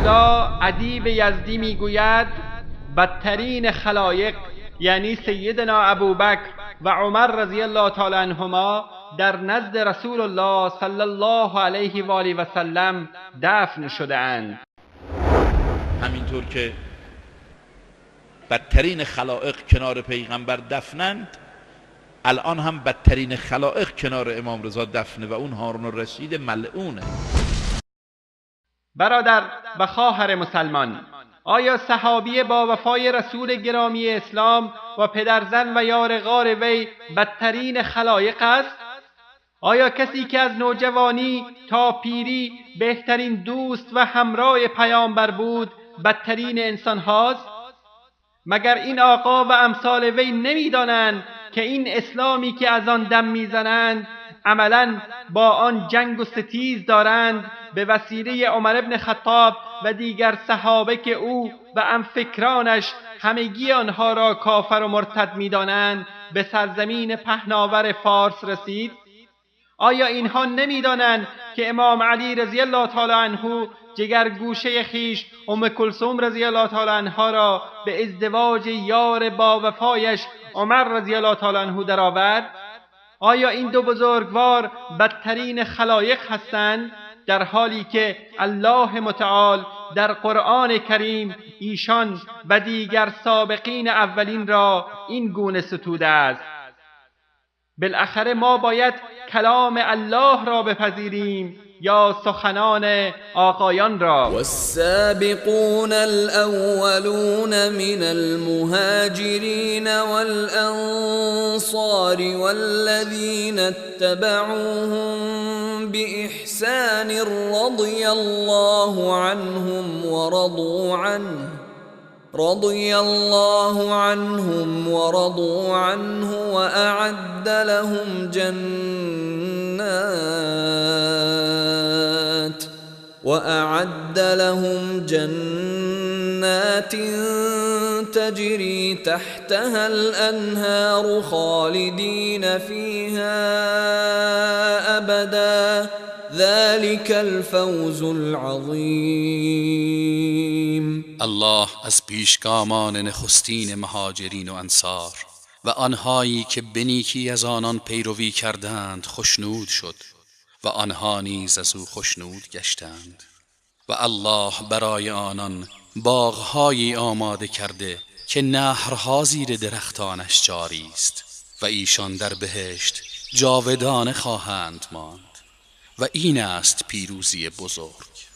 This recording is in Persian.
الله ادیب یزدی میگوید بدترین خلایق یعنی سیدنا ابوبکر و عمر رضی الله تعالی عنهما در نزد رسول الله صلی الله علیه و آله و سلم دفن شده اند. همینطور که بدترین خلائق کنار پیغمبر دفنند، الان هم بدترین خلائق کنار امام رضا دفنه و اون هارون الرشید ملعونه. برادر و خواهر مسلمان، آیا صحابی با وفای رسول گرامی اسلام و پدرزن و یار غار وی بدترین خلایق است؟ آیا کسی که از نوجوانی تا پیری بهترین دوست و همراه پیامبر بود بدترین انسان هاست؟ مگر این آقا و امثال وی نمیدانند که این اسلامی که از آن دم میزنند عملاً با آن جنگ و ستیز دارند به وسیله عمر بن خطاب و دیگر صحابه که او و امفکرانش همگی آنها را کافر و مرتد می‌دانند به سرزمین پهناور فارس رسید؟ آیا اینها نمی‌دانند که امام علی رضی الله تعالی عنه جگرگوشه خیش ام کلثوم رضی الله تعالی عنها را به ازدواج یار با وفایش عمر رضی الله تعالی عنه درآورد؟ آیا این دو بزرگوار بدترین خلایق هستند، در حالی که الله متعال در قرآن کریم ایشان و دیگر سابقین اولین را این گونه ستوده است؟ بالاخره ما باید کلام الله را بپذیریم یا سخنان آقایان را؟ والسابقون الأولون من المهاجرين والأنصار والذين اتبعوهم بإحسان رضي الله عنهم ورضوا عنه وأعد لهم جنات تجري تحتها الأنهار خالدين فيها أبدا ذلك الفوز العظیم. الله از پیشگامان نخستین مهاجرین و انصار و آنهایی که به نیکی از آنان پیروی کردند خوشنود شد و آنها نیز از او خوشنود گشتند و الله برای آنان باغهایی آماده کرده که نهرها زیر درختانش جاری است و ایشان در بهشت جاودانه خواهند ماند و این است پیروزی بزرگ.